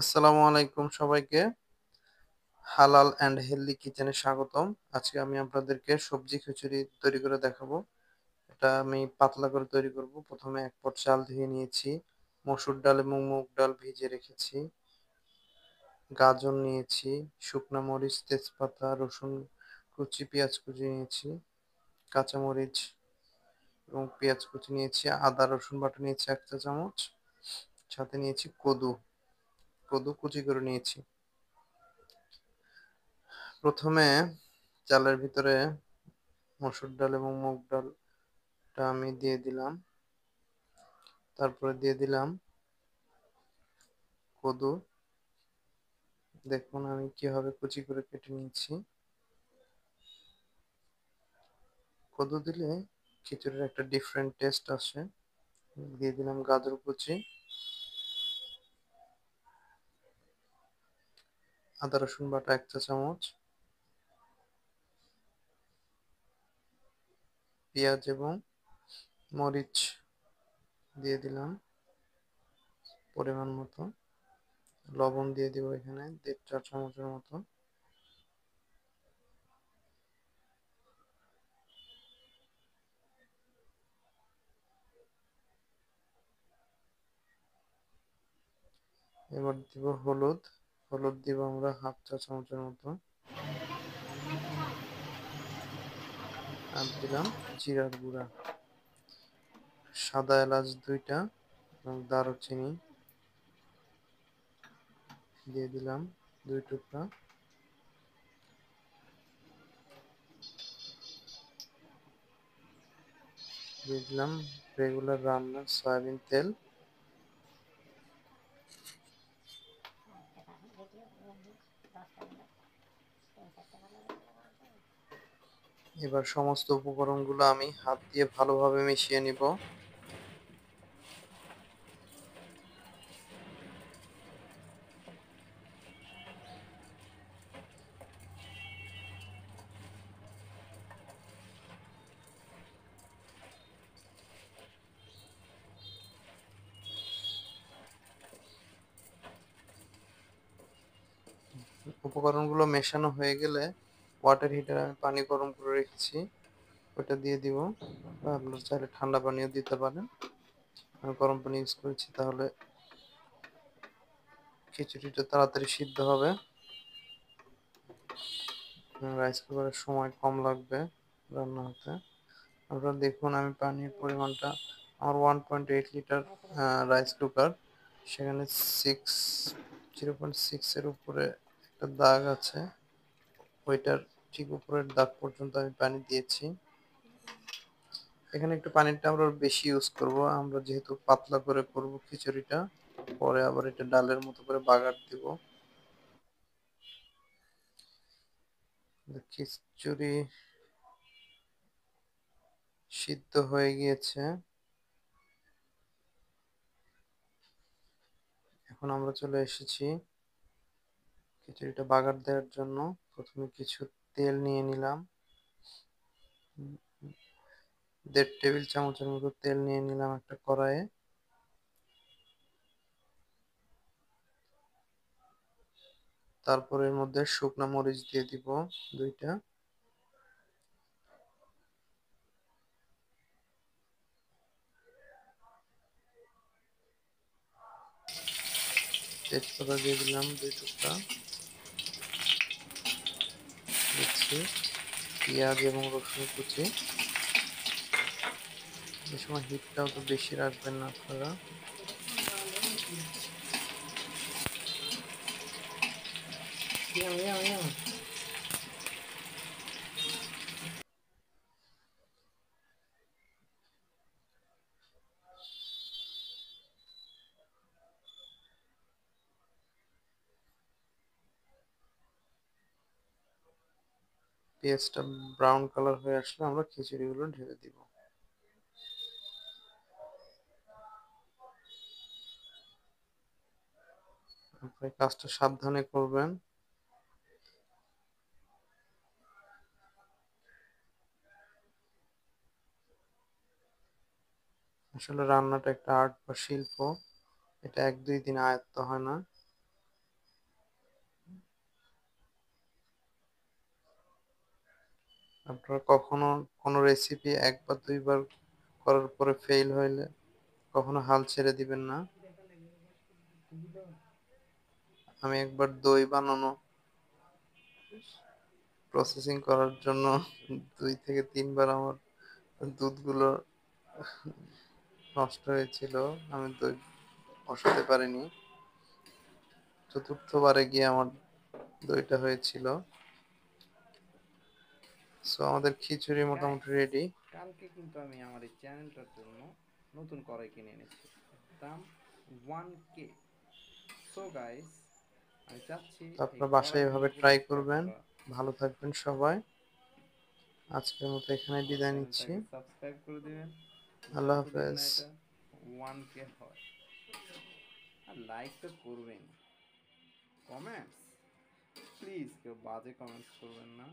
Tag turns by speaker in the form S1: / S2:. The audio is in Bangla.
S1: আসসালামু আলাইকুম সবাইকে। হালাল অ্যান্ড হেলদি কিচেনে স্বাগতম। আজকে আমি আপনাদেরকে সবজি খিচুড়ি তৈরি করে দেখাবো। এটা আমি পাতলা করে তৈরি করব। প্রথমে ১ পট চাল ধুয়ে নিয়েছি। মসুর ডাল এবং মুগ ডাল ভিজিয়ে রেখেছি। গাজর নিয়েছি, শুকনা মরিচ, তেজপাতা, রসুন কুচি, পেঁয়াজ কুচি নিয়েছি, কাঁচামরিচ এবং পেঁয়াজ কুচি নিয়েছি, আদা রসুন বাটা নিয়েছি ১ চা চামচ। সাথে নিয়েছি কদু, কদু কুচি করে নিয়েছি। প্রথমে চালের ভিতরে মসুর ডাল এবং মুগ ডালটা আমি দিয়ে দিলাম। তারপরে দিয়ে দিলাম কদু। দেখুন আমি কিভাবে কুচি করে কেটে নিয়েছি। কদু দিলে খিচুড়ির একটা ডিফারেন্ট টেস্ট আসে। দিয়ে দিলাম গাজর কুচি, আদা রসুন বাটা ১ চা চামচ, পেঁয়াজ এবং মরিচ দিয়ে দিলাম পরিমাণ মতো। লবণ দিয়ে দিব এখানে ১.৫ চা চামচের মতো। এবার দিব হলুদ। হলুদ দিব আমরা ১/২ চা চামচের মতো। আর দিলাম জিরার গুঁড়া, সাদা এলাচ ২ টা এবং দারুচিনি দিয়ে দিলাম ২ টুকরা। দিয়ে দিলাম রেগুলার রান্নার সয়াবিন তেল। এবার সমস্ত উপকরণগুলো আমি হাত দিয়ে ভালোভাবে মিশিয়ে নিব। উপকরণগুলো মেশানো হয়ে গেলে ওয়াটার হিটারে আমি পানি গরম করে রেখেছি, ওটা দিয়ে দিব। বা আপনারা চাইলে ঠান্ডা পানিও দিতে পারেন। আমি গরম পানি ইউজ করেছি, তাহলে খিচুড়িটা তাড়াতাড়ি সিদ্ধ হবে। রাইস কুকারের সময় কম লাগবে রান্না হতে। আপনারা দেখুন আমি পানির পরিমাণটা, আমার 1.8 লিটার রাইস কুকার, সেখানে 0.6 এর উপরে একটা দাগ আছে, ওইটার ঠিক উপরের দাগ পর্যন্ত আমি পানি দিয়েছি। এখানে একটু পানিটা আমরা বেশি ইউজ করব, আমরা যেহেতু পাতলা করে করব খিচুড়িটা, পরে আবার এটা ডালের মতো করে বাগার দিব। খিচুড়ি সিদ্ধ হয়ে গিয়েছে। এখন আমরা চলে এসেছি খিচুড়িটা বাগার দেওয়ার জন্য। প্রথমে কিছু তেল নিয়ে নিলাম, ১.৫ টেবিল চামচের মতো তেল নিয়ে নিলাম একটা কড়াইয়ে। তারপর এর মধ্যে শুকনা মরিচ দিয়ে দিব ২ টা, তেজপাতা দিয়ে দিলাম ২ টুকরা, দিচ্ছি পেঁয়াজ এবং রসুন কুচি। এই সময় হিটটাও তো বেশি রাখবেন না আপনারা। পেঁয়াজটা ব্রাউন কালার হয়ে আসলে আমরা খিচুড়িগুলো ঢেলে দিব। আপনার কাজটা সাবধানে করবেন। আসলে রান্নাটা একটা আর্ট বা শিল্প, এটা ১-২ দিনে আয়ত্ত হয় না। আপনারা কখনো কোনো রেসিপি ১ বা ২ বার করার পরে ফেইল হইলে কখনো হাল ছেড়ে দিবেন না। আমি একবার দই বানানো প্রসেসিং করার জন্য ২ থেকে ৩ বার আমার দুধগুলো নষ্ট হয়েছিল। আমি দই বসাতে পারিনি। ৪র্থ বারে গিয়ে আমার দইটা হয়েছিল। সো আমাদের খিচুড়ি মোটামুটি
S2: গাইস,
S1: রেডি।
S2: কালকে কিন্তু আমি আমার এই চ্যানেলটার জন্য নতুন কড়াই কিনে এনেছি, দাম 1K। সো গাইস, আমি চাচ্ছি
S1: তো
S2: এই
S1: আপনারা বাসায়
S2: কড়াইয়ের
S1: এভাবে ট্রাই
S2: উপলক্ষে
S1: করবেন।
S2: আপনারা
S1: ভালো থাকবেন সবাই। আজকের মতো এখানেই
S2: আমার
S1: বিদায় নিচ্ছি।
S2: চ্যানেলটাকে সাবস্ক্রাইব করে দিবেন,
S1: আল্লাহ
S2: যতদিন না
S1: হাফেজ।
S2: এটা 1K হয়। আর লাইক তো করবেন। কমেন্টস, প্লিজ কেউ বাজে কমেন্টস করবেন না।